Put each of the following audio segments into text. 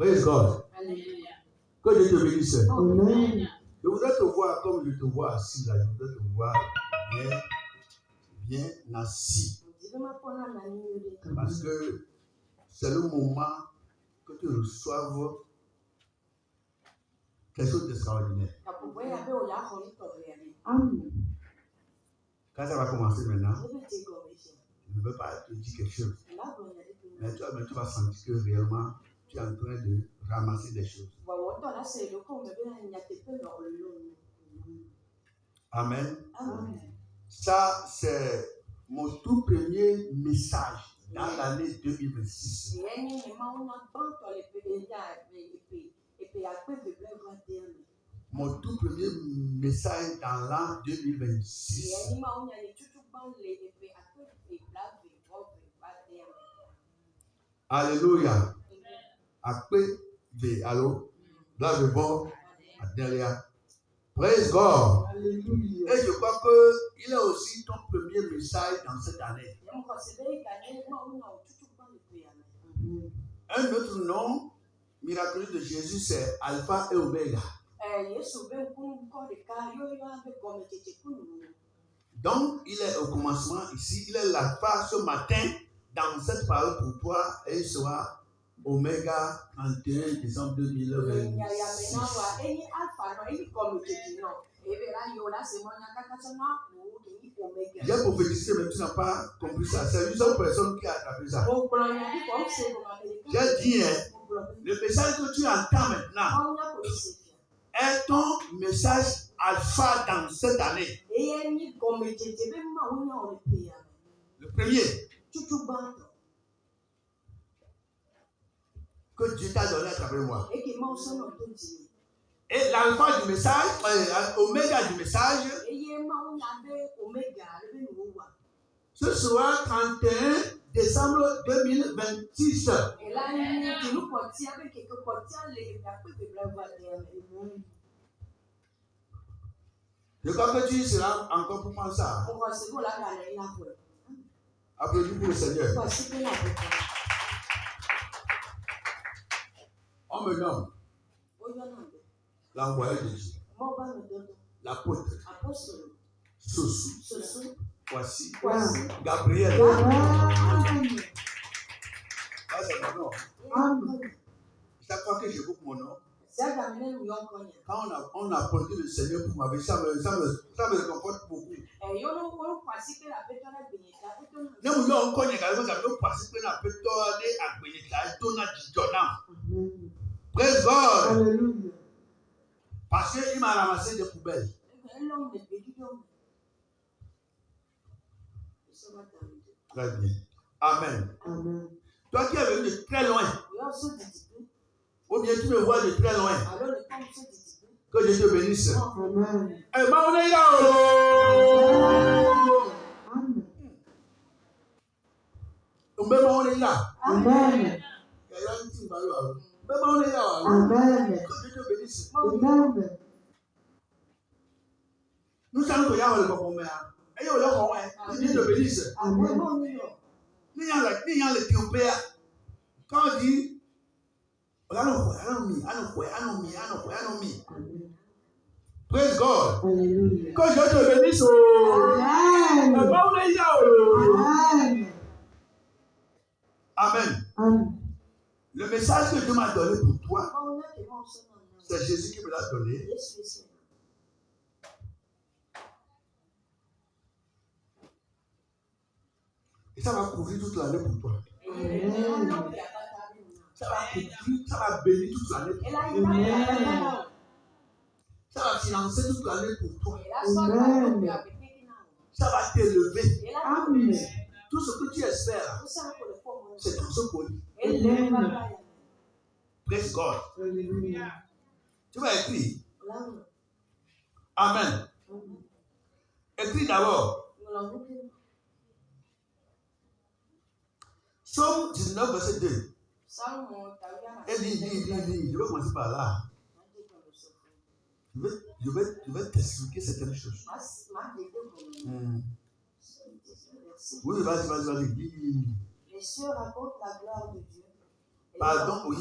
Praise God. Alléluia. Que Dieu te bénisse. Amen. Je voudrais te voir comme je te vois assis là. Je voudrais te voir bien assis. Parce que c'est le moment que tu reçoives quelque chose d'extraordinaire. Quand ça va commencer maintenant, je ne veux pas te dire quelque chose. Mais tu vas sentir que réellement, tu es en train de ramasser des choses. Amen. Amen. Ça, c'est mon tout premier message dans l'année 2026. Mon tout premier message dans l'an 2026. Alléluia. Après, allô, là je vois, derrière. Praise God. Alléluia. Et je crois qu'il est aussi ton premier message dans cette année. Un autre nom miraculeux de Jésus, c'est Alpha et Oméga. Donc, il est au commencement ici, il est l'Alpha ce matin dans cette parole pour toi et il sera Oméga 31 décembre 2026. J'ai prophétisé, mais tu n'as pas compris ça. C'est une seule personne qui a attrapé ça. J'ai dit, le message que tu entends maintenant est ton message alpha dans cette année. Le premier que Dieu t'a donné à travers moi. Et l'alpha du message, oméga du message, ce sera 31 décembre 2026. Je crois que tu seras encore pour penser ça. Applaudis pour le Seigneur. On me nomme l'envoyé de Dieu, l'apôtre, Sosu, voici, Gabriel. Ça, c'est mon nom. Chaque fois que j'évoque mon nom, quand on a apporté le Seigneur pour ma vie, ça me réconforte beaucoup. Praise God. Parce qu'il m'a ramassé des poubelles. Très bien. Amen. Toi qui es venu de très loin, ou bien tu me vois de très loin, que Dieu te bénisse. Amen. On est là. On est là. Amen. Amen. Que Dieu te bénisse. Amen. Nous allons regarder le Bokomé. Et on que Dieu te bénisse. Amen. Quand on dit praise God. Alléluia. Que Dieu te bénisse. Amen. Amen. Le message que Dieu m'a donné pour toi, c'est Jésus qui me l'a donné. Et ça va couvrir toute l'année pour toi. Amen. Ça va couvrir, ça va bénir toute l'année pour toi. Amen. Ça va financer toute l'année pour toi. Amen. Ça va t'élever. Amen. Tout ce que tu espères, c'est tout ce pour lui. Amen. Praise God. Alléluia. Tu vas écrire. Amen. Écris d'abord. Psaume 19, verset 2. Et dis. Je vais commencer par là. Je vais t'expliquer certaines choses. Oui, vas-y. Dis. Les cieux racontent la gloire de Dieu. Pardon, oui.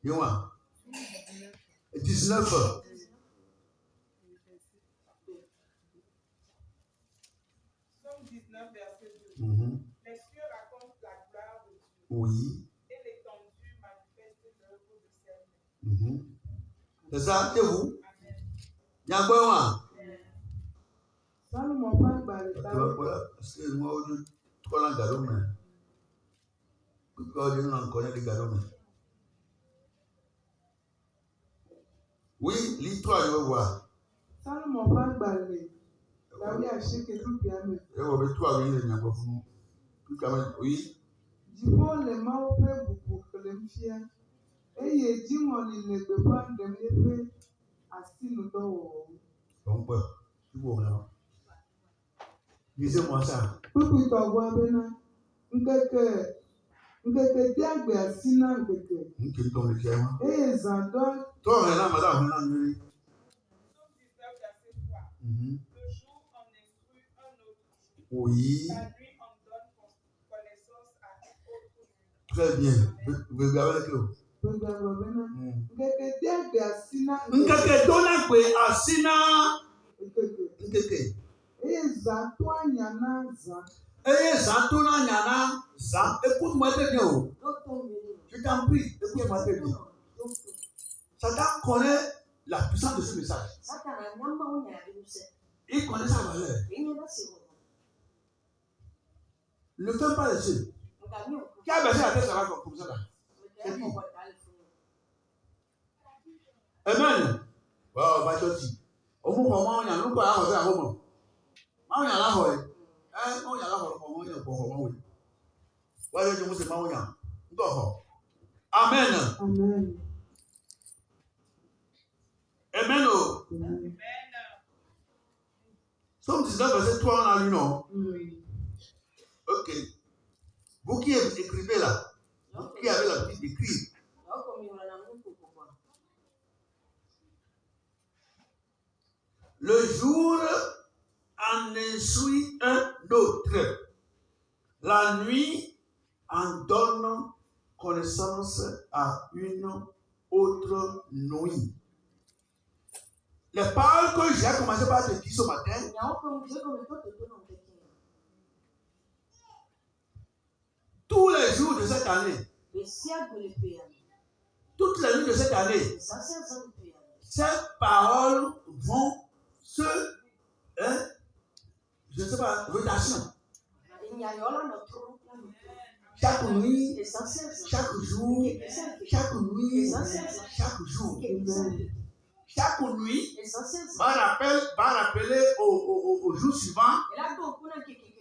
Dis-moi. 19. Somme 19, verset 2. Les cieux racontent la gloire de Dieu. Oui. Et l'étendue manifeste l'œuvre de ses mains. C'est ça, c'est vous? Amen. Il y a quoi, moi? Salomon pas gbalé. Voilà, parce que moi, je suis en galop, mais. Pourquoi je n'en connais des galops, mais. Oui, lis-toi, je veux voir. Salomon pas gbalé. David a acheté tout bien. Et on veut toi, oui, il y a pas fou. Tout quand même, oui. Dis-moi, les mains fait beaucoup que les fiers. Et il dit, mon il ne peut pas de me assis nous dehors. Donc, tu vois, là. Lisez-moi ça. Pourquoi tu vois bien? Nkeke diagbe assis na nkeke. Qui tombe le cœur. Et Zandon. Toi, là, madame, on a Somme 19, verset 3. Le jour en instruit un autre jour. Oui. La nuit en donne connaissance à autre jour. Très bien. Vous regardez que. Nkeke diagbe assis na Nkeke dona kwe asina. Nkeke. Et Zandon nyana Zand. Et Zantona Nyana, Zant, écoute-moi très bien. Je t'en prie, écoute-moi très bien. Satan connaît la puissance de ce message. Il connaît sa valeur. Ne fais pas les yeux. Qui a baissé la tête, ça va comme ça là. C'est qui? Amen. Wow, va te dire. Au moins, comment on y a nous quoi à faire à Rome? On y a là, ouais. On y a là, on y a pour oui. Ouais, je me sais pas où y a. Amen. Amen. Amen. Amen. Somme 19, verset 3, on a lu, non? Oui. Ok. Vous qui écrivez là, vous qui avez l'habitude d'écrire, le jour en instruit un autre. La nuit en donne connaissance à une autre nuit. Les paroles que j'ai commencé par te dire ce matin, tous les jours de cette année, toutes les nuits de cette année, ces paroles vont se, je ne sais pas, rotation. Chaque nuit, chaque jour, chaque nuit, chaque jour. Chaque nuit va rappeler au jour suivant.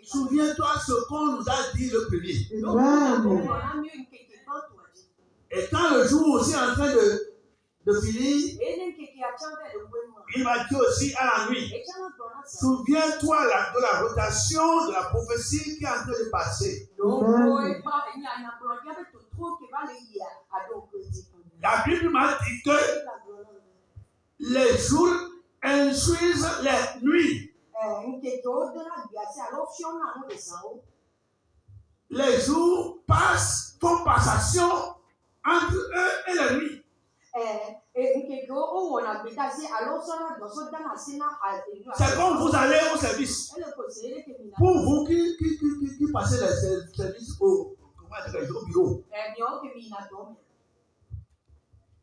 Souviens-toi ce qu'on nous a dit le premier. Amen. Et quand le jour aussi est en train de finir, il va dire aussi à la nuit. Souviens-toi de la rotation de la prophétie qui est en train de passer. La Bible m'a dit que les jours instruisent les nuits. Les jours passent, font passation entre eux et la nuit. C'est comme vous allez au service. Pour vous qui passez les services au bureau.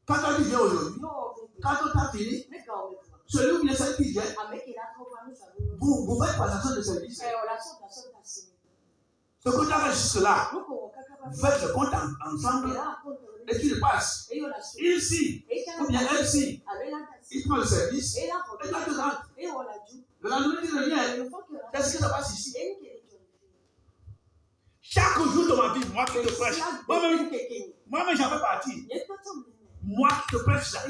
Quand tu viens aujourd'hui, quand tu as fini, celui ou bien celle qui vient, vous faites passation de service. Ce que tu as fait jusque-là, vous faites le compte ensemble et tu le passes. Ici, ou bien ici, il prend le service et toi tu rentres. Le lendemain, tu reviens. Qu'est-ce qui se passe ici? Chaque jour de ma vie, moi qui te prêche, moi-même j'en fais partie. Moi qui te prêche là,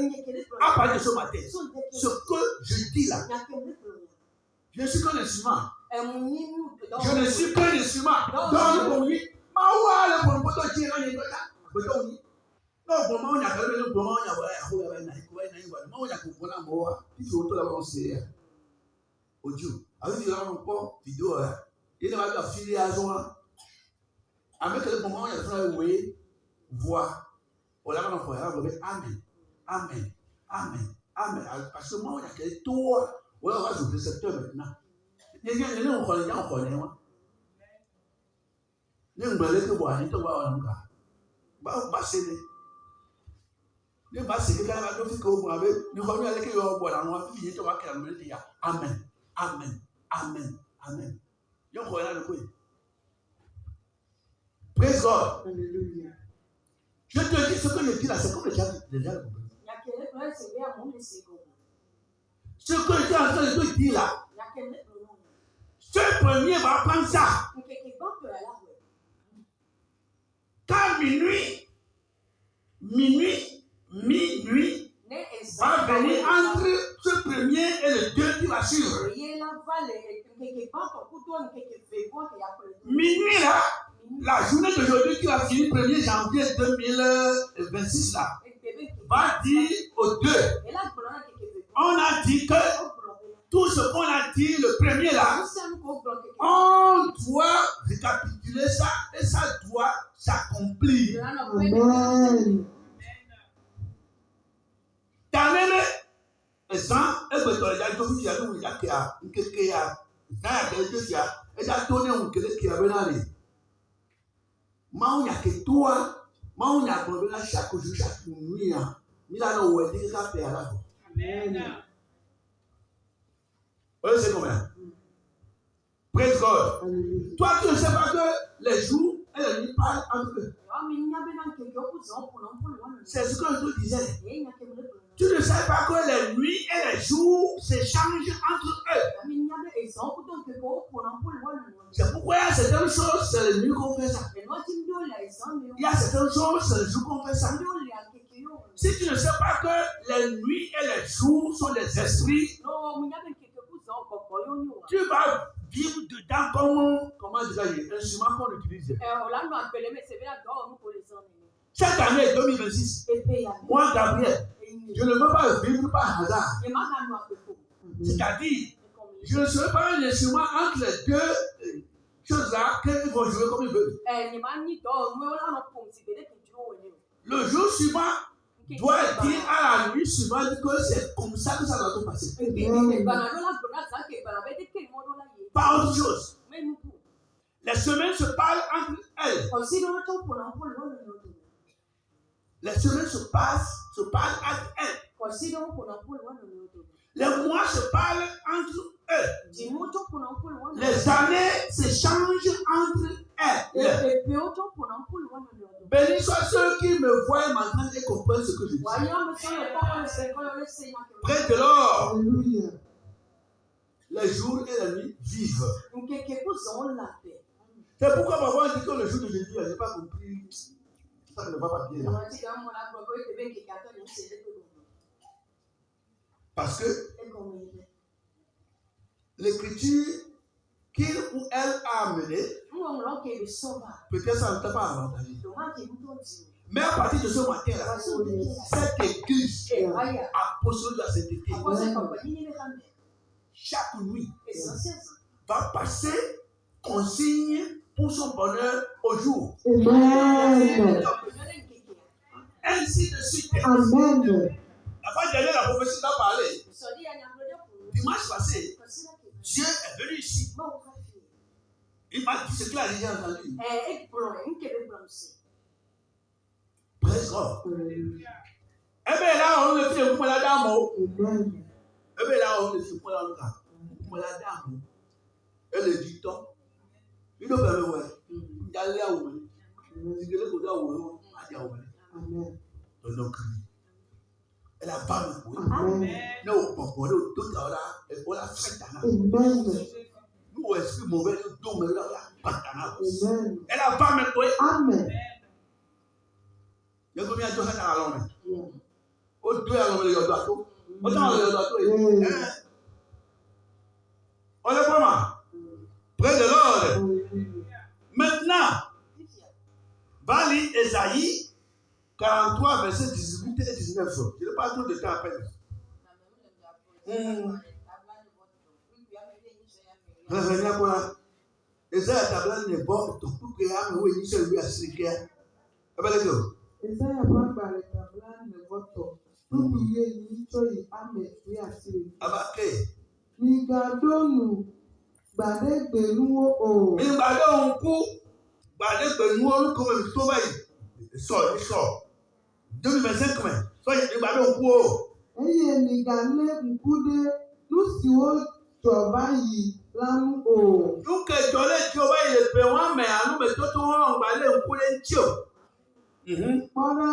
à partir de ce matin, ce que je dis là, je ne suis qu'un instrument. Je ne suis qu'un instrument. Donc, pour lui, On l'a encore, amen, amen, amen, amen. Parce que moi, il y a quelques tours. Ouais, on va jouer le secteur maintenant. Il y a des gens qui ont ne ngbele ke bwa ni to wa onka ba se ne ba se ke ka do fi ko bwa be ni ko ni ale ke yo bwa la no fi ni to wa ka me dia amen amen amen amen yo ko la ko praise God. Alléluia. Je te dis ce que je dis là, c'est comme déjà compris. Ce que je suis en train de te dire là, ce premier va prendre ça. Quand minuit va venir entre ce premier et le deux qui va suivre. Minuit là, la journée d'aujourd'hui qui va finir 1er janvier 2026 là, va dire aux deux. On a dit que tout ce qu'on a dit le premier là, on doit récapituler ça et ça doit s'accomplir. Amen. Tanene, exemple, et que tu as dit que tu as dit que tu as donné qui avait Maunya que toi, Maunya problème chaque jour, chaque nuit, il a le wedding qui a fait à la. Amen. Vous savez combien? Praise God. Alléluia. Toi, tu ne sais pas que les jours et les nuits parlent entre eux. C'est ce que je te disais. Tu ne sais pas que les nuits et les jours s'échangent entre eux. C'est pourquoi il y a certaines choses, c'est les nuits qu'on fait ça. Il y a certaines choses, c'est les jours qu'on fait ça. Si tu ne sais pas que les nuits et les jours sont des esprits, tu vas vivre dedans comme, comment dire, un instrument qu'on utilise. Cette année 2026, moi, Gabriel, je ne veux pas vivre par hasard. C'est-à-dire, je ne serai pas un instrument entre les deux choses-là qu'ils vont jouer comme ils veulent. Le jour suivant doit dire à la nuit suivante que c'est comme ça que ça doit se passer. Pas autre chose. Les semaines se parlent entre elles. Les semaines se parlent entre elles. Les mois se parlent entre eux. Les années s'échangent entre elles. Béni soit ceux qui me voient maintenant et comprennent ce que je dis. Près de l'or, Alléluia. les jours et les nuits vivent. C'est pourquoi parfois on dit que le jour de Jésus, je n'ai pas compris. Ça ne va pas bien. Parce que l'écriture qu'il ou elle a amenée, peut-être ça ne t'a pas avantagé. Mais à partir de ce matin-là, cette église apostolique de la sainteté, chaque nuit, va passer consigne pour son bonheur au jour. Amen. Ainsi de suite. Amen. La fois dernière, la prophétie t'a parlé. Dimanche passé, Dieu est venu ici. Il m'a dit ce qu'il a déjà entendu. Praise God. Eh bien là, on le fait pour la dame. Amen. Eh bien là, on le fait pour la dame. Et le dicton. Il doit faire le ouais. Il a l'air où il est au dos. Amen. Donc, elle a pas le bruit. Amen. Non, on tout à l'heure, on l'a fait. Amen. Nous, esprit mauvais, nous tombons là, pas Amen. elle a pas le bruit. Amen. Il y a combien de gens à l'homme? Au deux à l'homme, il y a d'autres. Autant il y a d'autres. On est comment? Près de l'ordre. Maintenant, va lire Ésaïe 43, versets 18 et 19. Je n'ai pas trop de temps à peine. Ésaïe tabla n'est pas tout que y a mais oui, c'est lui à ce qu'il y a. Isaiah Bambare Tabla Nevoto. Nukuye Nichoi Ame Riasiri. Abaké. Migadonu Bade Benuo O. Migadonu Ku Bade Benuo comme tout va y sort. 2025 mais. Soyez Migadonu Ku O. Eye Migale Mkude Nusiwo Chobayi Lamu O. Donc Jolé Chobayi le péouan mais à nous mais tout le monde va aller au couler Tio. Mọ́ra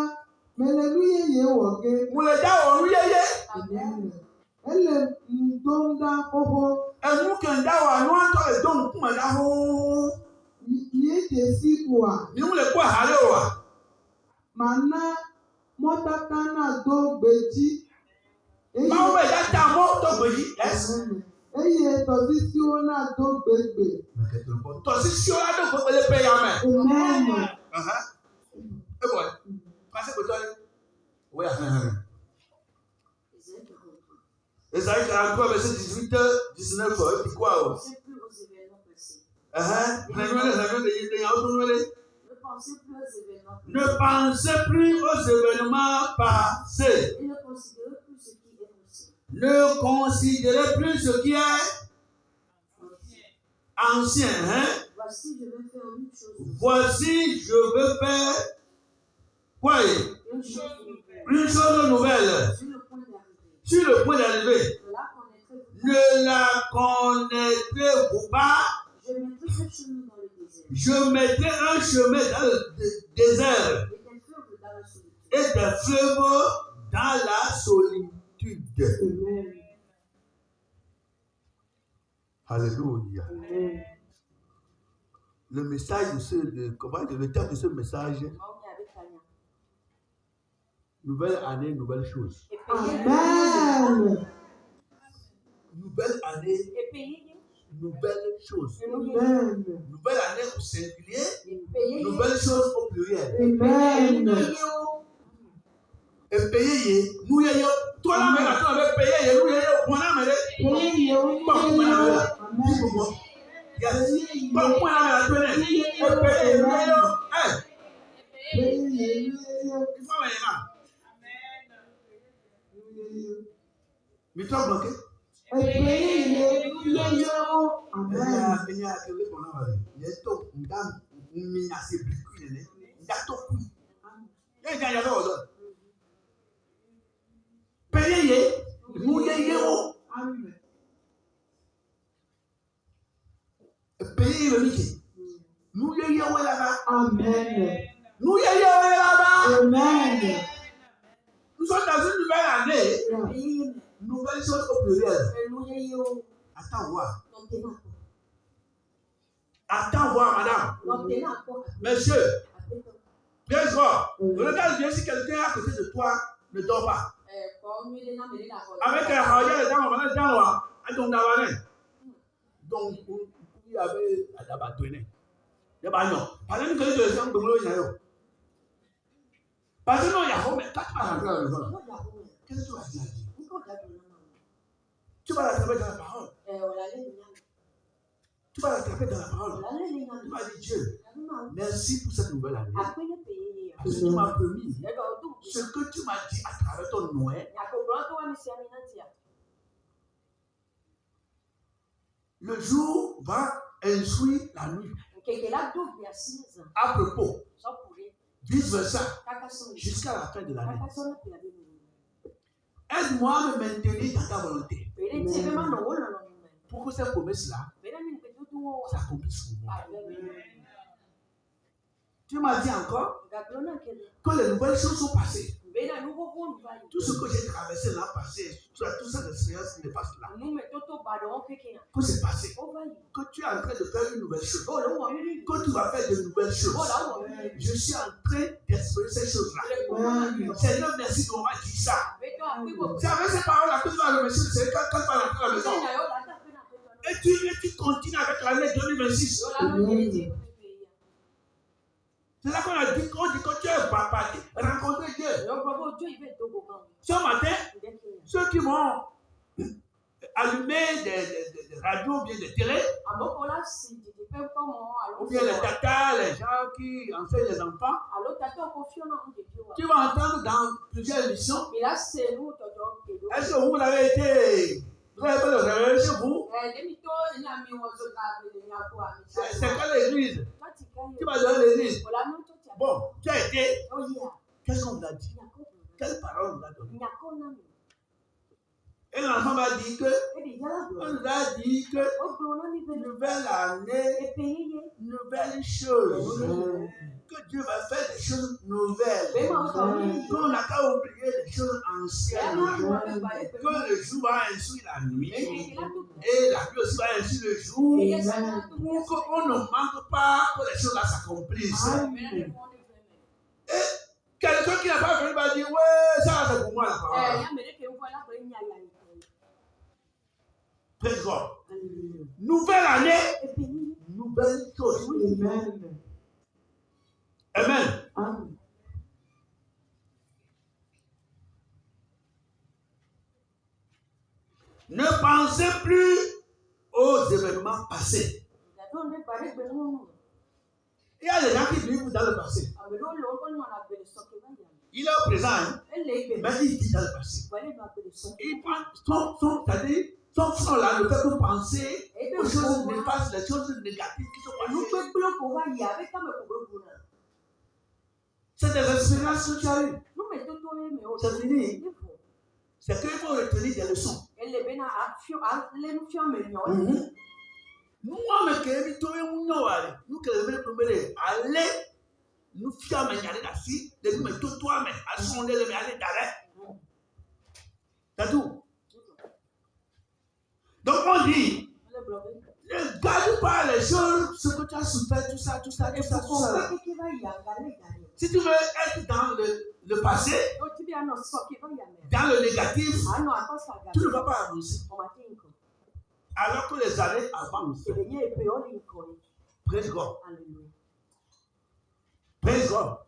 mẹlẹ́lúyè yẹ wọ̀gẹ́. Mo lè já òru yẹyẹ. Ẹlẹ́ tó ń dá kókó. Ẹnu kẹ̀ǹdá wà ní wọ́n tọ́ lè tó nǹkú mọ̀ dá hóó. Yìí tè sí wà. Ní mo lè kó àhálẹ́ wà. Màná mọ́tàkà náà tó gbèjì. Máa wẹ̀ já tá a mọ́ tó gbèjì. Eye tọ̀sí sí ó náà tó gbègbè. Tọ̀sí sí ó náà tó gbègbè lè pè ya mẹ́. Eh boy, passez pour toi. Oui, Esaïe 43, verset 18, 19, et puis quoi? Ne pensez plus aux événements passés. Ne considérez plus ce qui est ancien. Voici, je veux faire quoi? Une chose nouvelle. Sur le point d'arriver. Ne la connaîtrez-vous pas? Je mettrai un chemin dans le désert et des fleuves dans la solitude. Alléluia. Le message le thème de ce message. Nouvelle année, nouvelle chose. Amen. Nouvelle année, nouvelle chose. Amen. Nouvelle année au singulier, nouvelle chose au pluriel. Amen. Et payer, nous y ayons. Toi là, mais tu avais payé, nous y ayons. On a mêlé. Yes. Pas point à la télé. Et payer, nous y ayons. Il faut maintenant. Mais toi, bloqué? Nous sommes dans une nouvelle année. Nouvelle chose au pluriel. Attends voir. Attends voir, madame. Monsieur. Bien sûr. Regarde bien si quelqu'un à côté de toi ne dort pas. Avec un royal dans le dans donc, il y avait la bâtonne. Il y a non. Par exemple, que les gens de l'eau, parce que non, il y a mais quand tu vas rentrer à la maison, qu'est-ce que tu vas dire? Tu vas l'attraper dans la parole. Tu vas l'attraper dans la parole. Tu vas dire Dieu, merci pour cette nouvelle année. Parce que tu m'as promis ce que tu m'as dit à travers ton Noël. Le jour va instruire la nuit. À propos, vice versa, jusqu'à la fin de l'année. Aide-moi à me maintenir dans ta volonté. Pour que cette promesse-là s'accomplisse pour moi. Tu m'as dit encore que les nouvelles choses sont passées. Tout ce que j'ai traversé l'an passé, toute cette expérience qui me passe là, que c'est passé. Que tu es en train de faire une nouvelle chose. Que tu vas faire de nouvelles choses. Je suis en train d'expérimenter ces choses-là. Seigneur, merci de m'avoir dit ça. C'est avec ces paroles-là que tu vas remercier le Seigneur quand tu vas rentrer à la maison. Et tu continues avec l'année 2026. C'est là qu'on a dit que tu es papa, rencontrer Dieu. Ce matin, ceux qui vont allumer des radios ou bien des télés, Ou bien les tatas, les gens qui enseignent les enfants. Tu vas entendre dans plusieurs émissions. Est-ce que vous l'avez été? Vous avez fait le réveil chez vous? C'est quelle église? Tu vas dans l'église. Bon, tu as été. Qu'est-ce qu'on t'a dit? Quelle parole on t'a donné? Et l'enfant va dire que, on nous a dit que, nouvelle année, nouvelle chose. Que Dieu va faire des choses nouvelles. Qu'on n'a qu'à oublier les choses anciennes. Que le jour va instruire la nuit. Et la nuit aussi va instruire le jour. Pour qu'on ne manque pas que les choses là s'accomplissent. Et quelqu'un qui n'a pas venu va dire, ouais, ça c'est pour moi la parole. Praise God. Nouvelle année, nouvelle chose. Amen. Amen. Ne pensez plus aux événements passés. Il y a des gens qui vivent dans le passé. Il est au présent, hein? Mais il vit dans le passé. Il prend son front là, le fait de penser aux choses néfastes, les choses négatives qui sont passées. C'est des expériences que tu as eues. C'est fini. C'est qu'il faut retenir des leçons. Nous, allez, nous fions mais aller là-dessus, mais tout toi, mais à sonder, mais aller d'arrêt. C'est tout. Donc on dit, ne garde pas les choses, ce que tu as souffert, tout ça. Si tu veux être dans le passé, dans le négatif, tu ne vas pas avancer. Alors que les années avancent. Praise God. Praise God.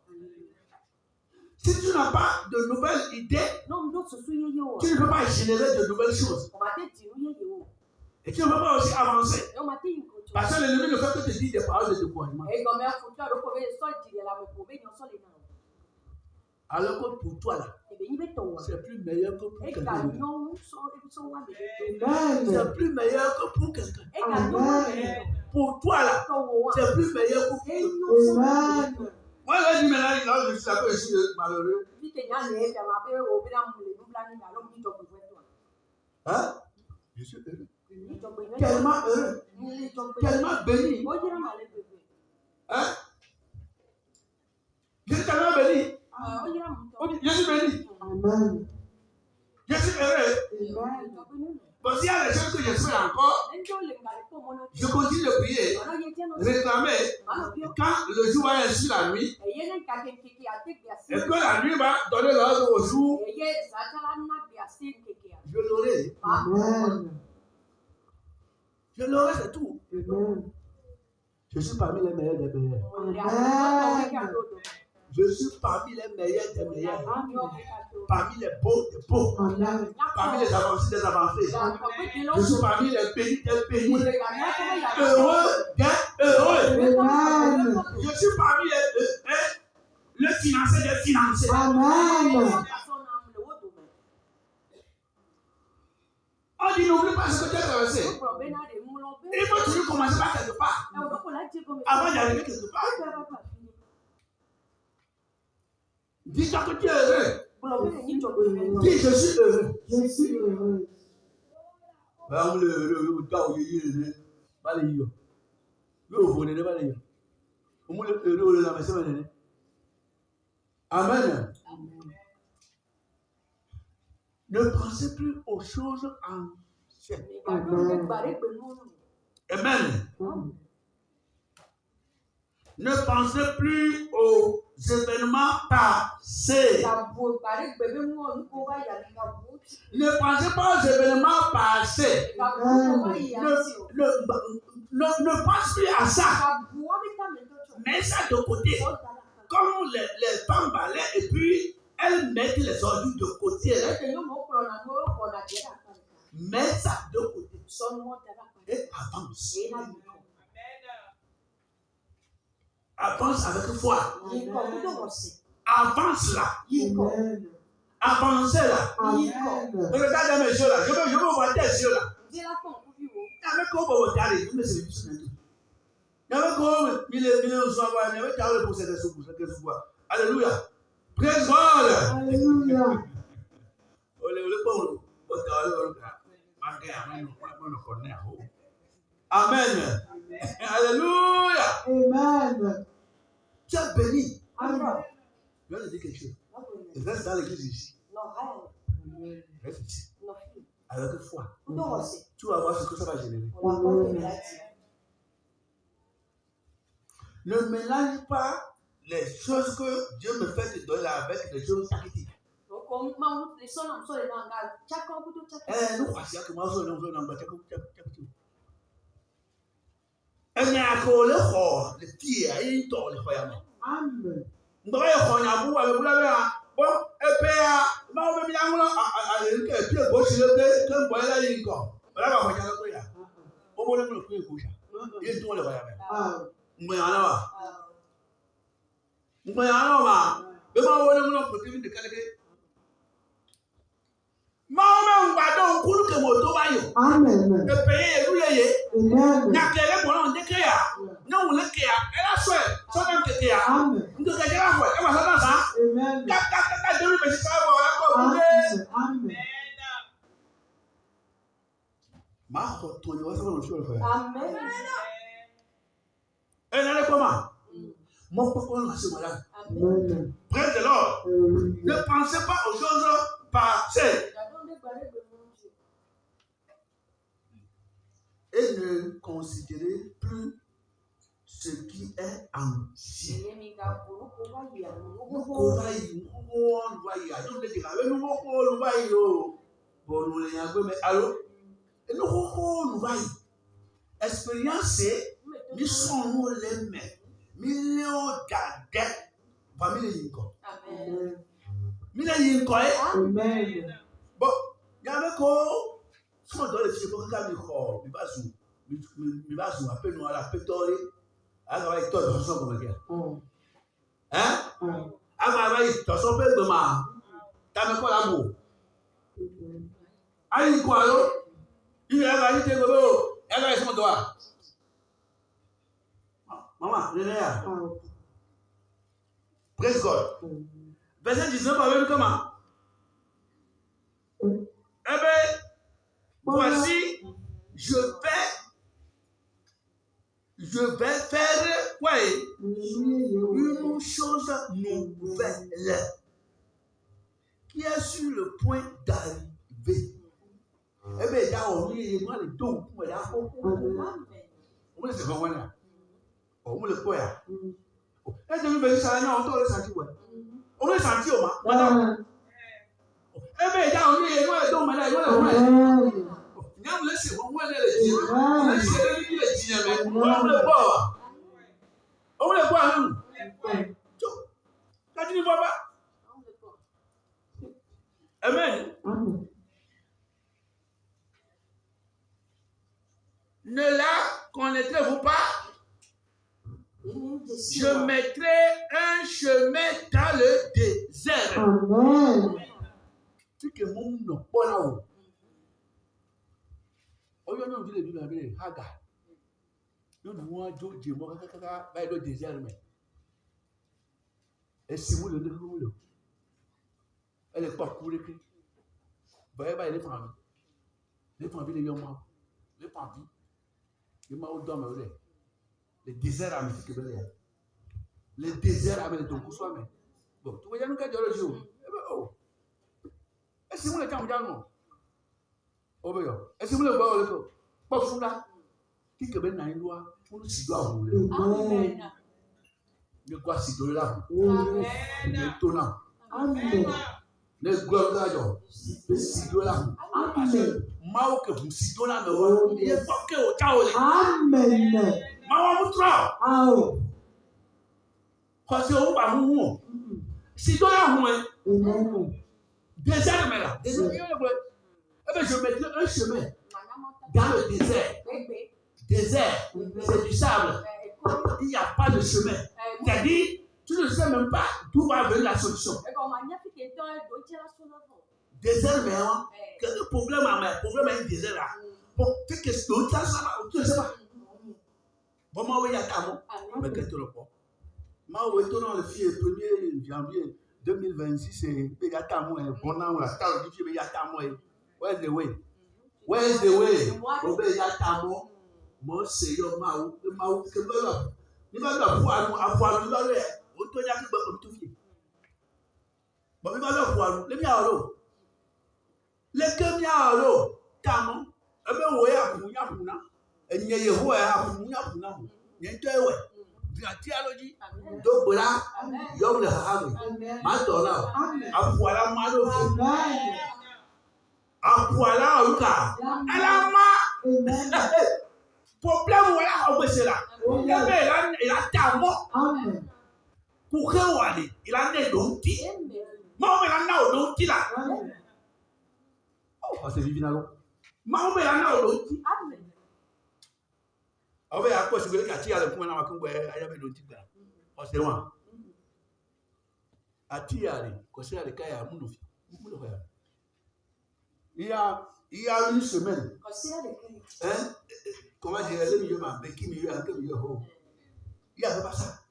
Si tu n'as pas de nouvelles idées, tu ne peux pas générer de nouvelles choses. Et tu ne peux pas aussi avancer. Parce que l'ennemi ne fait que te dire des paroles de découragement. Alors que pour toi, là, c'est plus meilleur que pour quelqu'un d'autre. C'est plus meilleur que pour quelqu'un. Pour toi, là, c'est plus meilleur que pour quelqu'un. Moi, là, je dis maintenant, je suis un peu malheureux. Hein? Je suis heureux. Tellement heureux. Tellement béni. Hein? Je suis tellement béni. Je suis béni. Je suis heureux. Bon, s'il y a des choses que je fais encore, je continue de prier, réclamer. Quand le jour va ainsi la nuit, et que la nuit va donner l'ordre au jour, je l'aurai. Je l'aurai, c'est tout. Je suis parmi les meilleurs des meilleurs. Je suis parmi les meilleurs des meilleurs. Parmi les beaux des beaux. Parmi les avancés des avancés. Je suis parmi les bénis des bénis. Heureux des heureux. Je suis parmi les financés des financés. Amen. On dit n'oublie pas ce que tu as traversé. Il faut toujours commencer par quelque part. Avant d'arriver quelque part. Dis-toi que tu es heureux. Dis je suis heureux. Je suis heureux. Amen. Ne pensez plus aux choses anciennes. Amen. Ne pensez plus aux événements passés. Ne pensez pas aux événements passés. Ne pense plus à ça. Mets ça de côté. Comme les femmes balaient et puis elles mettent les ordures de côté. Mets ça de côté. Et avance. Avance avec foi. Amen. Avance là. Amen. Avancez là. Amen. Regardez mes yeux là. Je veux voir tes yeux là. Avec quoi vous vous allez, vous me savez plus maintenant. Avec quoi, il est souvent, il avait carré pour cette soupe. Alléluia. Praise God. Hallelujah. Amen. Alléluia. Amen. Tu es béni. Amen. Je vais te dire quelque chose. Reste dans l'église ici. Reste ici. Avec foi. Tu vas voir ce que ça va générer. Ne mélange pas les choses que Dieu me fait te donner avec les choses qui nous croyons que moi, je ne elle n'y a que le corps, le pied, il tord le foyer. Amen. Nous avons un bout avec vous là. Bon, et puis, nous avons mis un bout à pied gauche, le bois là, il corps. Voilà, on va faire le coup. On va le coup gauche. Il tourne le foyer. Mais alors, mais alors, mais moi, on va le côté de calquer. Maman, on va donc pour que mon toit aille. Amen. Le pays est roulé. Amen. N'a qu'elle bon on déclare. Non, on le créa. Elle a souhait. Son nom que créa. Amen. Nous devons dire quoi? Elle va s'en ça. Amen. Quand deux mais c'est pas bon. Amen. Amen. Ma retourne va faire le choix le faire. Amen. Elle n'allait comment? Mon papa on a ce malade. Amen. Près de l'or. Ne pensez pas aux choses passées. Et ne considérez plus ce qui est ancien. Expérience, nous sommes les mêmes. Millions d'adeptes. Famille Yinko. Amen. Bon, il y avait quoi? Si on doit le faire, il faut que il va se appeler nous à la pétole. Alors, il toi de façon comme ça. Hein? Alors, il te son peu de ma. T'as mis quoi l'amour? Aïe, quoi, alors? Il a dit que vous, elle va son doigt. Maman, je l'ai là. Praise God. Verset 19, avec comment? Eh bien, voici, je vais faire quoi? Une chose nouvelle qui est sur le point d'arriver. Eh bien, il y a un les dons pour les enfants. On me laisse voir là. On me le quoi? Est-ce que vous venez ça là? On doit le sentir. On me le sentir, madame. Eh bien, il y a un don, madame. Il y a un laissez, on va les dire. On laisse les dire, mais on le voit. On le voit, nous. Quand tu ne vois pas. Amen. Ne la connaîtrez-vous pas? Je mettrai un chemin dans le désert. Amen. Tu que mon nom, pas là-haut. Oh, il y a un ville de la Hagar. Nous avons dit, moi, va le désert, mais. Et si vous le dites, elle est pas cool. Elle est famille. Les familles, les hommes, les familles. Les mains d'hommes, les déserts américains. Les déserts américains, vous savez. Bon, tu vois, il y a un cas de religion. Oh. Est-ce que vous le temps non? Oh, bien. Est-ce que vous le voyez? Pas fou là. Qui que ben une loi pour nous situer à vous. Amen. Ne quoi situer là? Amen. Ne tonnant. Amen. Ne gloire situer là. Amen. Mao que vous situez là, mais il est pas que au tao. Amen. Mao vous tra. Amen. Parce que on va vous. Situer là, moi. Amen. Désert, mais là. Désert, eh bien, je mettrai un chemin dans le désert. Désert, c'est du sable. il n'y a pas de chemin. C'est-à-dire, tu ne sais même pas d'où va venir la solution. Désert, mais quel problème à un désert là? Bon, qu'est-ce que c'est? Tu ne sais pas. Bon, moi, il y a ta mot. Mais qu'est-ce que tu le prends? Moi, je suis dans le 1er janvier 2026. Il y a ta mot. Bon, on a il y a ta mot. Where's the way? Where's the way? Il y a ta mot. Moi, c'est yo, Mao. Mao, c'est le il va avoir le loré. On te dit que tu fais. Bon, il va le voir. Le miaro. Le miaro. Tamo. Eh bien, ouais, à Puna. Et il y a ouais, à Puna. Il y a deux ouais. La théologie. Donc voilà. Yom le Hahabi. Maintenant, à voilà malo. À voilà Luka. Elle a ma. Problème voilà au Bessela. Il a tamo. Pour que vous allez, il a né d'onti. Moi, il a né d'onti là. Oh, c'est divin alors. Moi, il a né d'onti. Ah ouais, à quoi je veux dire qu'il y a le point là, qu'on voit, il y a d'onti là. Oh, c'est loin. À Tiari, quand c'est à l'école, il y a une semaine. Hein? Comment dire, le milieu m'a béqué, milieu un peu milieu haut. Il n'y avait pas ça.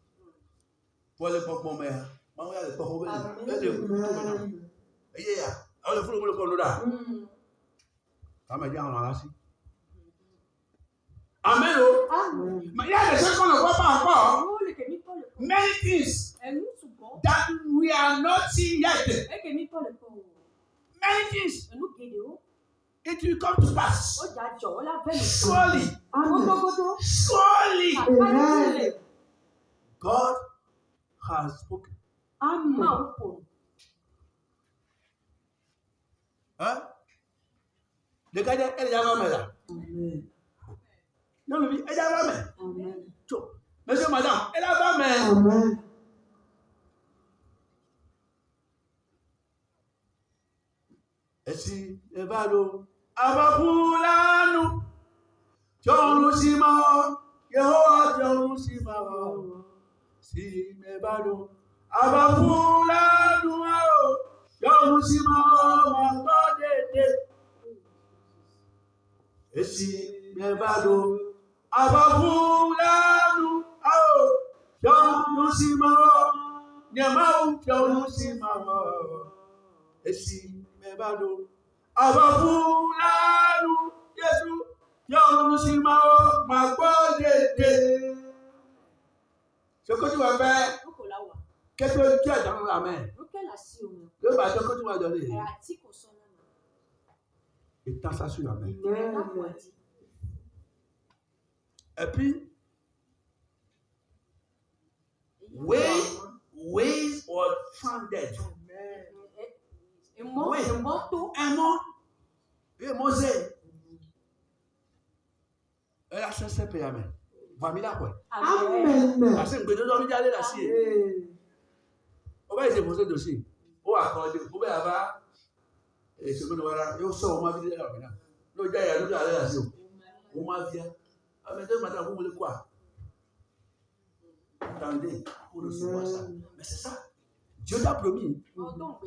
Pour les pauvres mères, maman a les pauvres mères. Elle est beaucoup maintenant. Et il y a, alors le fou le monde là. Ça m'a dit en là-ci. Amen. Mais il y a des choses qu'on ne voit pas encore. Many things that we are not seeing yet. Many things. It will come to pass. Surely. Surely. Amen. God has spoken. Amen. Hein? Le gars, elle est à la là. Non, mais elle est à la main. Monsieur, madame, elle est à la main. Amen. Et si, Evado, Abapulano, Jolusima, Yehoa, Jolusima, si, Evado, Abapulano, Jolusima, Mabade, et si, Evado, Abapulano, Jolusima, Yamau, Jolusima, et si, Evado, Abapulano, Yesu, Jolusima, Mabade. Ce que tu vas faire, qu'est-ce que tu as dans la main? Le bâton que tu vas donner. Et t'as ça sur la main. Et puis, ways or founded. Oui, un mot. Et Mosée. Elle a cherché Péamé. Famille là quoi. Amen. Parce que nous devons aller là-dessus. On va essayer de poser dossier. On va accorder. On va avoir. Et ce que nous voilà. Yo so on m'a dit là maintenant. Nous déjà nous aller là-dessus. On m'a dit. Ah mais demain matin vous voulez quoi? Attendez pour recevoir ça. Mais c'est ça. Dieu t'a promis.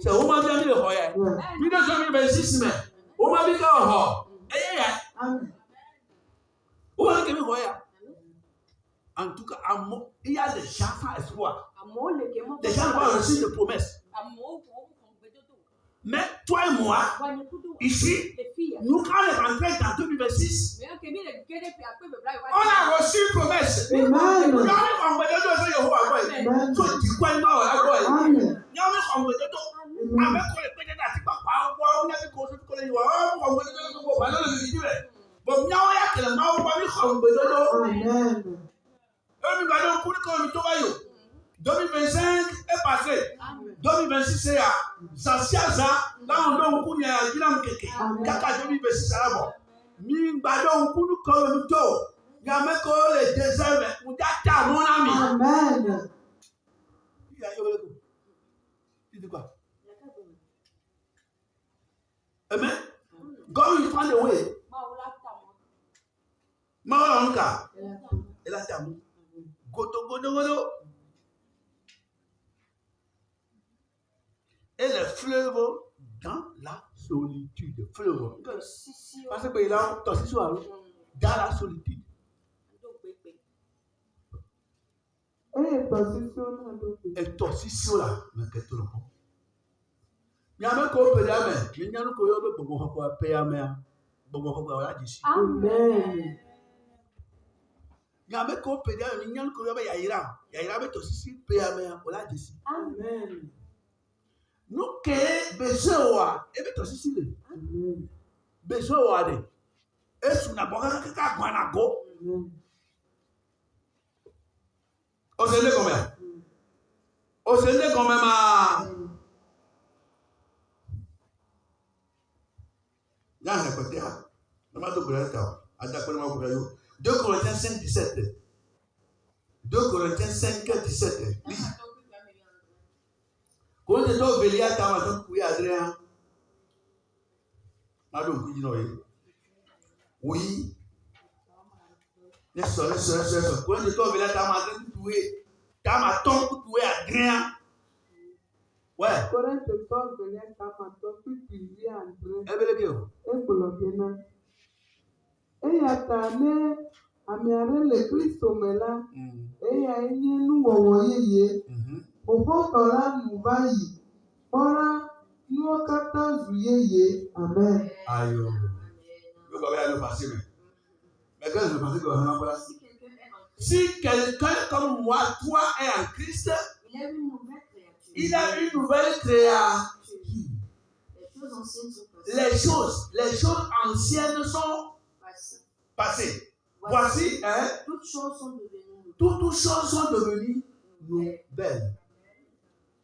C'est où m'a bien dit le roi. Puis de 2026 mais. Où m'a dit que roi. Amen. Où m'a dit que roi. En tout cas, il y a des gens sans espoir. Des gens qui ont reçu des promesses. Mais toi et moi, ici, nous, quand on est rentré dans 2026, on a reçu une promesse. Amen. 2025 est passé. 2026 c'est là. Ça là on donne coup ya gilam keke. Kaka 2026 là bon. Mi badon coup nous to. Ya me ko le désert ou data mon ami. Amen. Il dit quoi? Amen. God will find a way. Maolanka. Elle a tamu. Et les fleuves dans la solitude. Fleuve. Parce que il a dans la solitude. Et toi, si c'est là, mais qu'est-ce que tu as? Il y a un peu de mais il y a un peu de paix à mer. Amen. Il y a un peu de il y a un peu de yaïra. Yaïra, mais toi, si paix à mer, on l'a dit. Amen. Nous qui besoin, et bien toi, si c'est besoin, et sur la boîte, qu'est-ce qu'on a go? On se dit combien? On se dit combien ma? Là, on a côté là. On va te couler ça. Attends, 2 Corinthiens 5, 17. 2 Corinthiens 5, 17. Lis. Quand tu es au Bélia, tu as un couille Adrien. Oui. Quand tu es au Bélia, tu as un couille. Tu as un couille Adrien. Ouais. Corinthiens 12, Bélia, tu as un couille Adrien. Eh bien, Eyatane amiare le Kristo mela eya enye nuwɔwɔ yeye òfótɔla nuvayi kpɔla nuwo katã zu yeye amen. Ayo. Yo va aller passer mais quand je vais passer dans la place. Si quelqu'un comme moi, toi est en Christ, il a une nouvelle créature. Les choses anciennes sont passées. Voici, toutes choses sont devenues nouvelles.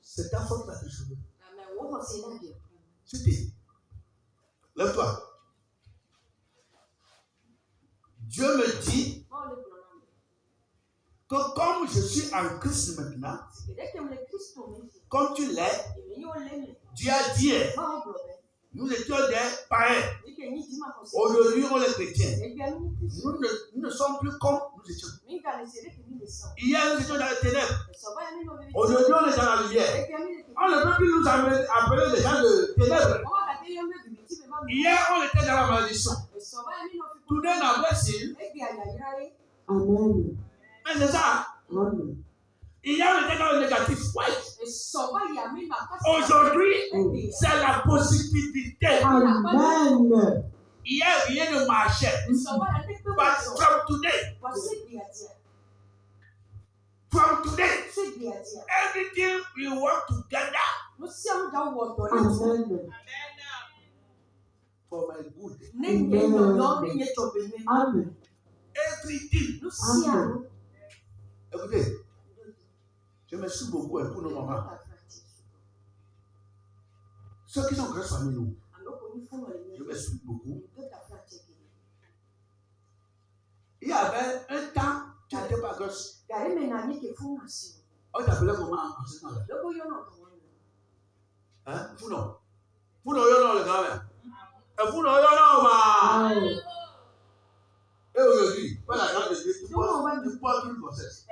C'est ta faute là, cheveux. C'était. Lève-toi. Dieu me dit que comme je suis en Christ maintenant, comme tu l'es, Dieu a dit, nous étions des païens. Aujourd'hui, on est chrétiens. Nous ne sommes plus comme nous étions. Hier, nous étions dans les ténèbres. Aujourd'hui, on est dans la lumière. On ne peut plus nous appeler des gens de ténèbres. Hier, on était dans la malédiction. Today, dans la blessing. Amen. Mais c'est ça. Amen. Hier, on était dans le négatif. Aujourd'hui, c'est la positivité. Amen. Hier, rien ne marchait. But from today, everything we work together. Amen. For my good. Amen. Everything. Amen. Écoutez, je me suis beaucoup pour nos mamans. Ceux qui sont grâce à nous, je me suis beaucoup. Il y avait un temps, tu n'étais pas gosse. On t'appelait comment en ce temps-là? Hein? Founon. Founon, le grand-mère. Founon, ma. Et aujourd'hui, voilà la grande de Dieu, tu portes une grossesse.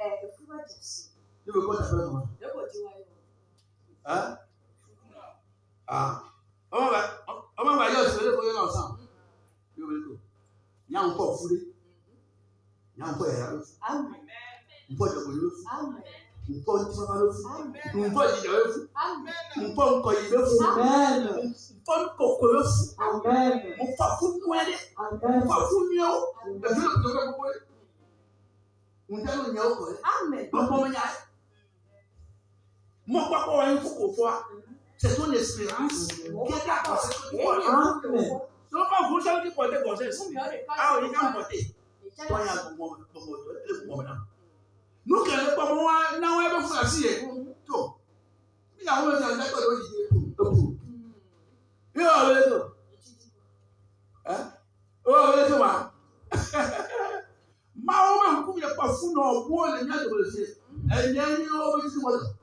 Tu veux qu'on t'appelle comment? Hein? Ah. On va y aller ensemble. Il y a un peu foulé. Il y a un peu de Amen. Un peu de boulot. Amen. Un peu de travail. Amen. Un peu de Amen. un peu de coïle. Amen. Un peu de coco. Amen. Un peu de moelle. Un peu Amen. de mieux. Un peu de mieux. Amen. Mon papa a une fois. C'est ton espérance qui est à penser que tu vois. Amen. Ce n'est pas vous qui portez grossesse. Ah oui, il y a un porté. Toi, il y a un bon moment. Nous qui sommes pas moi, nous avons fait ça. Tout. Il y a un moment où il y a un peu il y a un peu hein? Oh, il y a un ma woman coupe pas fou non pour les miens de blessés. Elle y a une autre chose.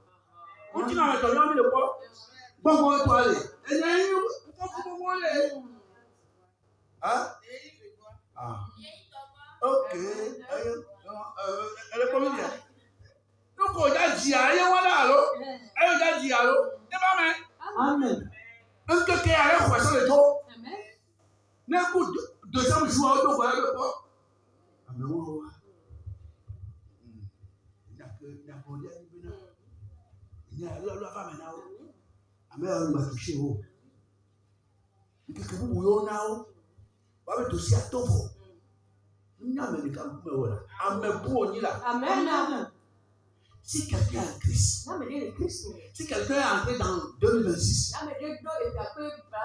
On dit dans le camion de quoi? Bon, on va aller. Elle y a une autre. Hein? Ah. Ok. Elle est combien? qu'on a dit à rien, voilà, alors. Elle a dit alors. Et pas mal. Amen. Un que qui a l'air croissant le dos. N'est que deuxième jour, on doit voir le corps. Amen. Il n'y a que la bonne il y a la femme maintenant. Amen. On va toucher haut. Et que vous voyez là, on va toucher à tout. Amen. Si quelqu'un est en Christ, si quelqu'un est entré dans 2026,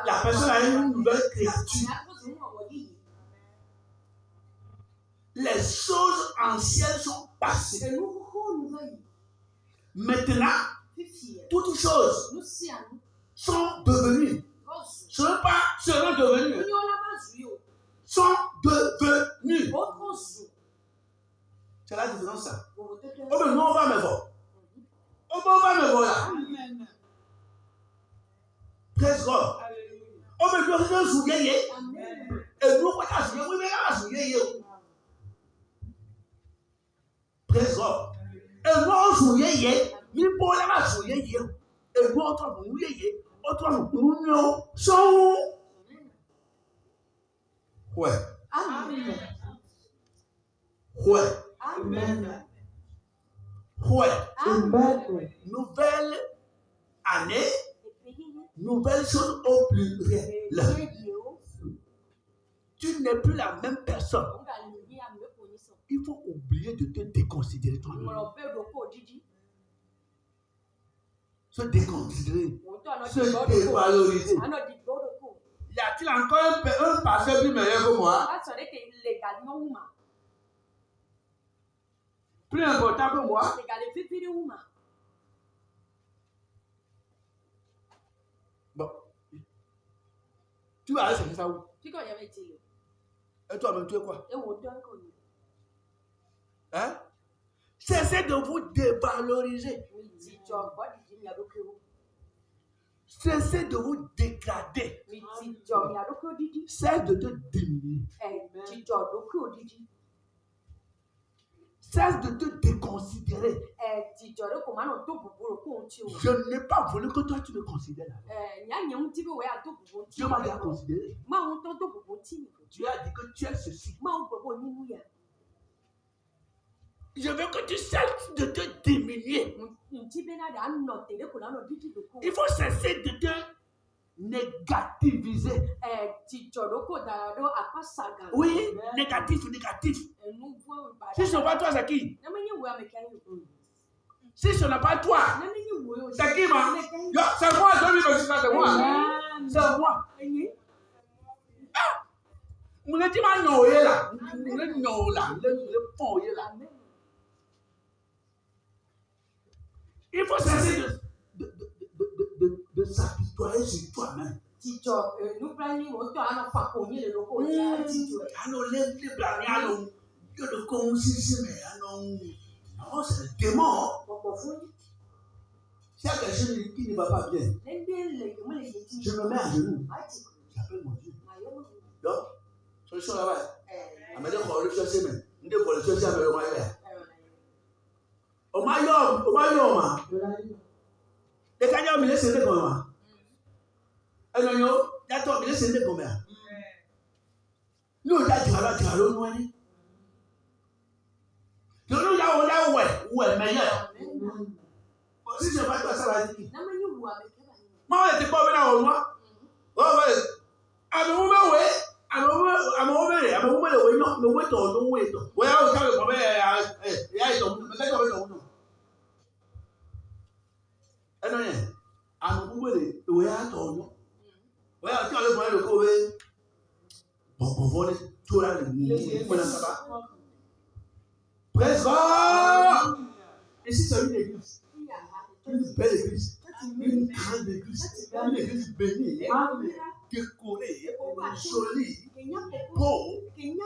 la personne a une nouvelle créature. Les choses anciennes sont passées. Maintenant, toutes choses sont devenues. Seront devenues. Sont devenues. C'est la différence, ça. Oh, mais nous, on va me voir. Oh, mais on va me voir là. Amen. Praise God. Oh, mais nous, on va se souvenir. Et nous, on va se souvenir. Oui, mais on va se souvenir. Praise God. Et nous, on va se souvenir. Mais pour on va se souvenir. Et nous, on va se souvenir. Nous, sommes. Ouais. Amen. Ouais. Amen. Ouais. Amen. Nouvelle année, nouvelle chose au pluriel. Tu n'es plus la même personne. Il faut oublier de te déconsidérer toi-même. Se déconsidérer. Se dévaloriser. Y a-t-il encore un pasteur plus meilleur que moi? Plus important que moi? Bon. Tu vas aller chercher ça où? Et toi-même, tu es quoi? Hein? Cessez de vous dévaloriser. Cessez de vous dégrader. Cesse de te diminuer. Cesse de te déconsidérer. Je n'ai pas voulu que toi tu me considères. Dieu m'a déjà considéré. Tu as dit que tu es ceci. Je veux que tu cesses de te diminuer. Il faut cesser de te négativiser. Oui, négatif. Si ce n'est pas toi, c'est qui? Si ce n'est pas toi, c'est qui, man? C'est moi, 2026, c'est moi. C'est moi. Ah! Vous n'êtes pas noyé là. Vous êtes noyé là. Il faut cesser de s'apitoyer sur toi-même. Non, c'est le démon. S'il y a quelque chose qui ne va pas bien, je me mets à genoux. J'appelle mon Dieu. Donc, solution là-bas. Je me dis qu'on va le chercher, mais je vais le chercher avec le moyen. Omayo. Les Canadiens, ils se comme moi. Et nous, ils se comme moi. Nous, nous, meilleur. Si je ne pas ça va dire. Moi, je n'étais pas venu à moi. Praise God! Ici, c'est une église. Une belle église. Une grande église. Une église bénie. Décorée. Jolie. Beau.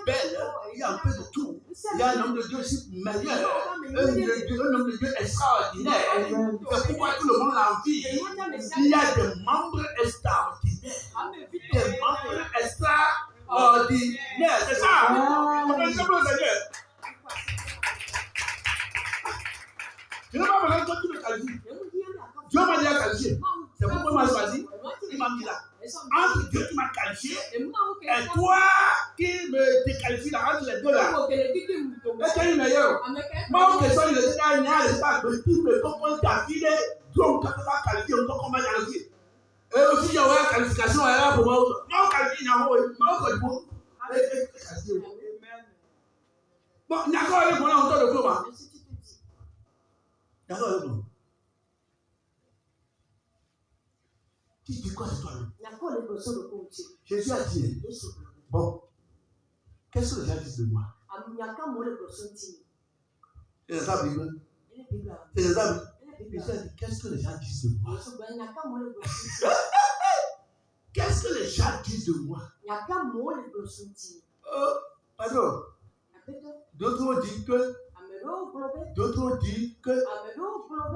Belle. Il y a un peu de tout. Il y a un homme de Dieu aussi meilleur. Un homme de Dieu extraordinaire. C'est pourquoi tout le monde l'envie. Il y a des membres extraordinaires. Des membres extraordinaires. C'est ça. Tu n'as pas entre Dieu qui m'a qualifié et toi qui me déqualifie là, entre les deux là. Est-ce qu'il y a une meilleure? Moi, que ça, il est là, il y a les pas, mais tout le comprend ta vie, donc, quand tu vas qualifier, on comprend mal qualifier. Et aussi, il y a une qualification, elle est là pour moi. Moi, qualifié, il y a un mot, moi, qualifié. Bon, il y a encore un mot, on a entendu le comment? D'accord, le mot. Tu dis quoi de toi-même? Jésus a dit, bon, qu'est-ce que les gens disent de moi? C'est ça, Bible. C'est ça, Bible. Jésus a dit, qu'est-ce que les gens disent de moi? Qu'est-ce que les gens disent de moi? Pardon. D'autres disent que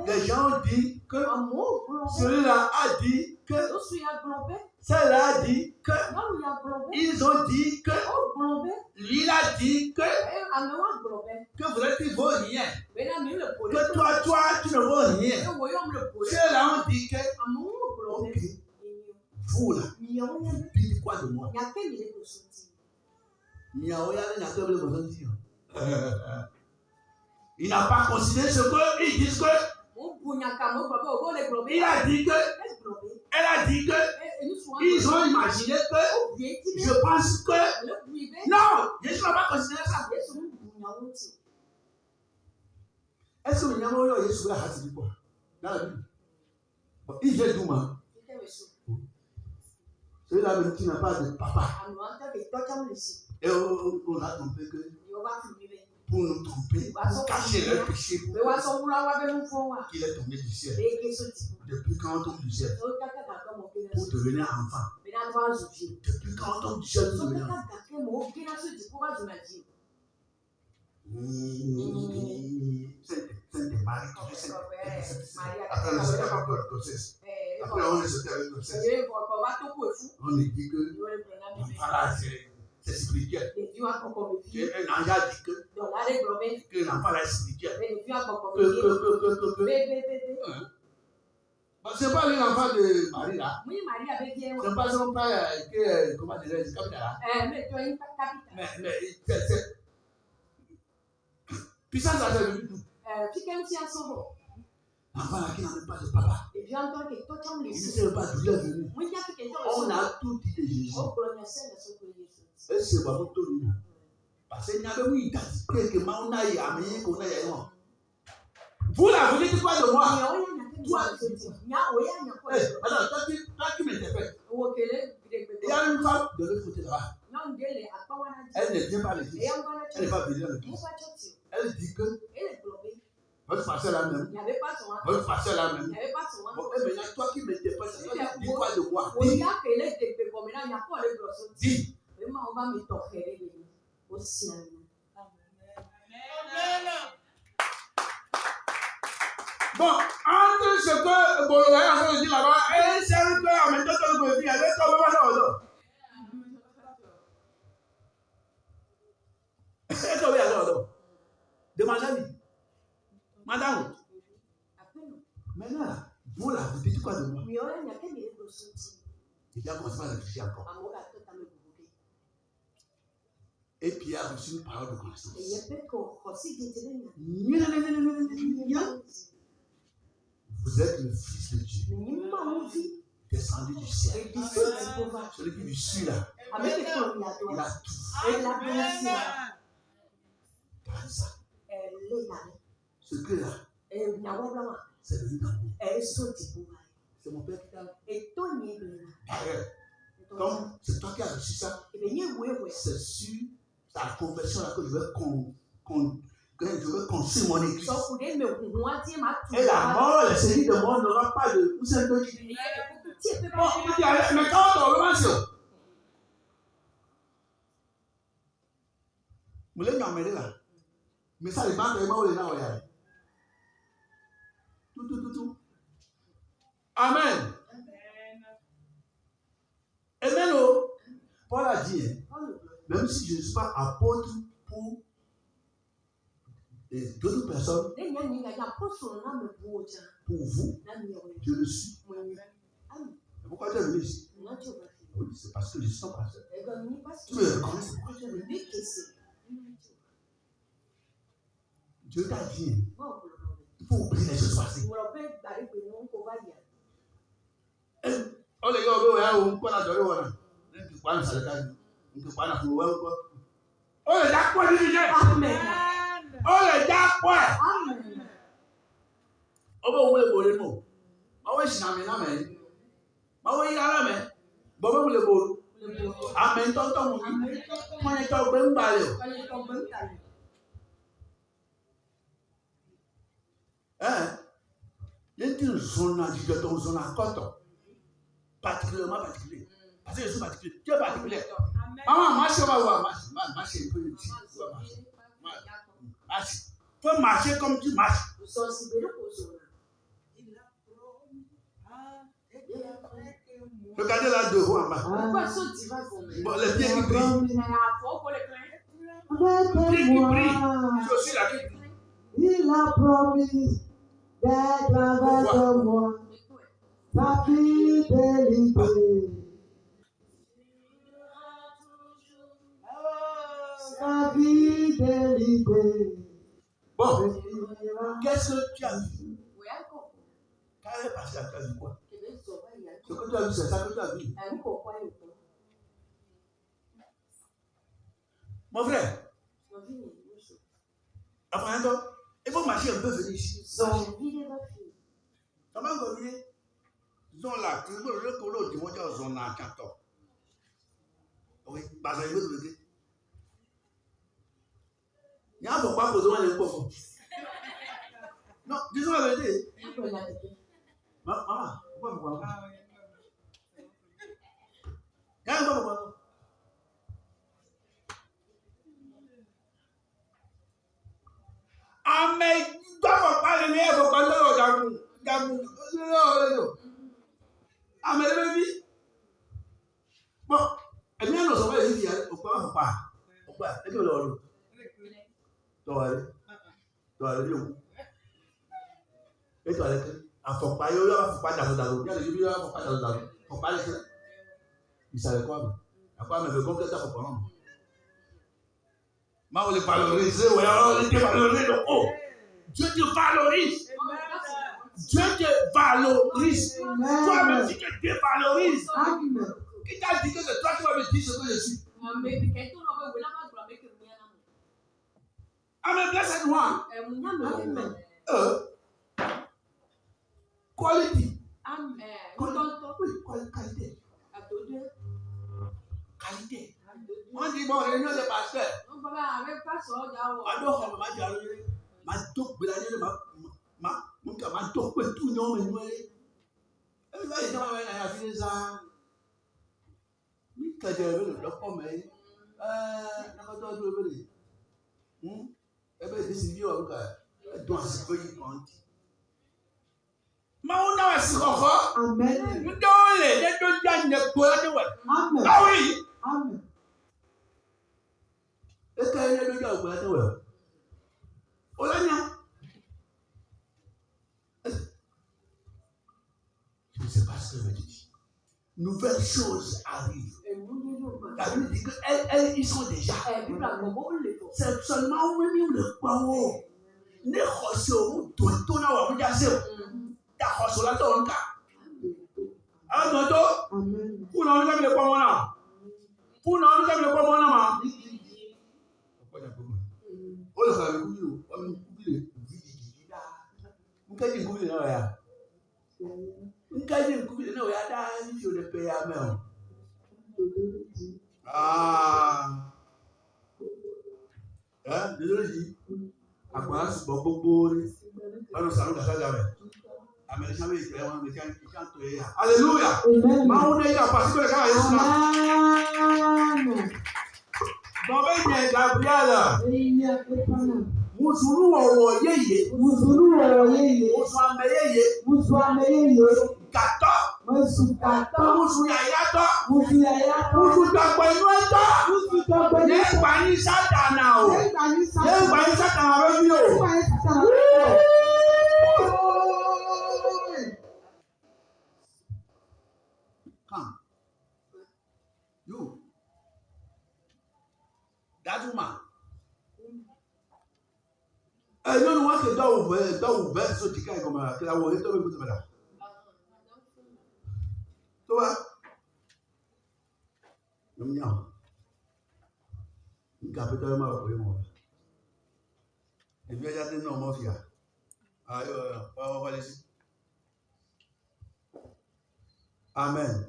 les gens disent que celui-là a dit que celle-là a dit que ils ont dit que lui a dit que vous êtes vos rien, que toi tu ne vaux rien. Ceux-là ont dit que ok, vous là, vous dites quoi de moi? Il n'a pas considéré ce qu'ils disent que. Il a dit que. Elle a dit que. Ils ont imaginé que. Je pense que. Non, Jésus n'a pas considéré ça. Est-ce que le Yamaoui a Jésus a dit quoi? Dans la Bible. Il vient d'où, man? Celui-là qui n'a pas de papa. Et on a trompé que. Pour nous tromper, pour cacher leur péché, qu'il est tombé du ciel. Depuis quand on tombe du ciel? Pour devenir enfant. Depuis quand on tombe du ciel pour devenir enfant? Sainte Marie, après on est avec le grossesse. Après on est avec le grossesse. On dit que voilà, c'est spirituel. Un ange a dit que l'enfant là est spirituel. C'est pas l'enfant de Marie là. C'est pas son père qui est, comment dirais-je, capitaine là. Mais c'est puissance à faire du tout. L'enfant là qui n'a même pas de papa. Il ne sait pas d'où il est venu. On a tout dit de Jésus. Et c'est pas pour tout le monde. Parce qu'il y avait oui, que Maonaï a mis qu'on a eu. Vous là, vous dites quoi de moi? Toi, alors, toi qui m'interprètes. Il y a une femme de l'autre côté là-bas. Elle ne vient pas à l'église. Elle n'est pas venue à l'église. Elle dit que votre pasteur là même. Votre pasteur là même. Bon, et maintenant, toi qui m'interprètes, dis quoi de moi? Dis. Bon, entre ce que Bologaï a dit là-bas et celle que en même temps que vous dites, elle est comme là. Elle est comme là. Demandez-lui. Madame. Maintenant, vous là, vous dites quoi de moi? Il a commencé à réfléchir encore. Et puis a reçu une parole de connaissance. Vous êtes le Fils de Dieu, descendu du ciel. Celui qui est dessus là, il a tout. Ça. Ce que là, c'est le d'amour. C'est mon père qui t'a. Comme c'est toi qui as reçu ça, c'est sur ta conversion là que je vais construire mon église. Et la mort, le Seigneur de mort n'aura pas de. Où c'est que tu dis? Mais quand on commence, vous l'avez amené là. Mais ça, les banques, les morts, les gens, tout. Amen. Amen. Paul a dit, même si je ne suis pas apôtre pour d'autres personnes, pour vous, je le suis. Pourquoi tu es venu ici? Oui, c'est parce que je suis ton pasteur. Tu me reconnais, c'est pourquoi tu es venu. Dieu t'a dit, il faut oublier les choses passées. Oh les gars, on peut la donner. Oh les gars, quoi, Amen. oh les gars, quoi. Oh, vous voulez voler, non? Ah ouais, je suis un amen. Ah ouais, il y a un amen. Bon, vous voulez voler. Amen, tonton, moi, je t'en veux pas. Hein? Il y a une zone à coton. Particulièrement particulier. Parce que je suis particulier. Tu es particulier. Maman, marche, on va voir. Marche un peu ici. Marche. Faut marcher comme tu marches. Regardez là devant en bas. Bon, les pieds qui brillent. Les pieds qui brillent. Je suis là qui brille. Il a promis d'être avec moi. Sa fidélité. Sa fidélité. Bon, qu'est-ce que tu as vu? Quand elle est passée, tu as vu quoi? Ce que tu as vu, c'est ça que tu as vu. Mon frère, après il faut marcher un peu venir ici. Comment venir? Zone là, tu veux le colo du monde en zone là, 14. Oui, parce que je veux te dire. Il y a un peu pas besoin de quoi. Non, disons la vérité. Maman, pourquoi vous voyez? Il y a un peu pourquoi. Ah, mais tu dois pas le lire, faut pas le dire. Ah, mais le bébé. Bon, et bien, nous sommes ici, pourquoi pas? Pourquoi? Est-ce que l'on toi, allez, et toi, à faut pas, il y a pas dans il y a des gens qui pas dans faut pas laisser. Il savait quoi? À quoi, mais le compte est à comprendre. Mais on les valorise, ouais, on les valorise. Oh, Dieu te valorise. Dieu te valorise. Toi, même si tu te dévalorises, qui t'a dit que c'est toi qui vas me dire ce que je suis? Amen, blessed one. Quality. Qualité. Qualité. On dit bon, réunion de pasteur. Amen. Ah oui. Amen. Est-ce qu'il y a des gens qui ont je ne sais pas ce que je dis. Nouvelles choses arrivent. La Bible dit qu'ils sont déjà. C'est seulement où nous le croyons. Ne reçons pas tout dans le monde. Ta reçoit la tonne. Alors, pour nous, nous avons le croyons là. Pour nous, nous avons le croyons là. Oh, le frère, ah, désolé, après, c'est beaucoup. Nous savons que ça va. Alléluia. Gabriel. Musulu ọwọ yeye. Musu ameyeye. Gàtọ. Musu yayatọ. Musu dọgba inú ẹtọ. Yéègbà ní sátánà o. Yéègbà ní sátánà rẹ bí o. Come. que doit ouvrir ce ticket comme que la voie est tombée pour là. Tu vois? Non. Il capital mal pour moi. Et bien j'ai dit non mon fils. On va laisser. Amen.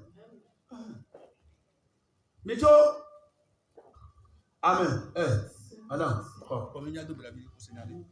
Mito. Amen. Madame, comme il y a de la vie pour signaler.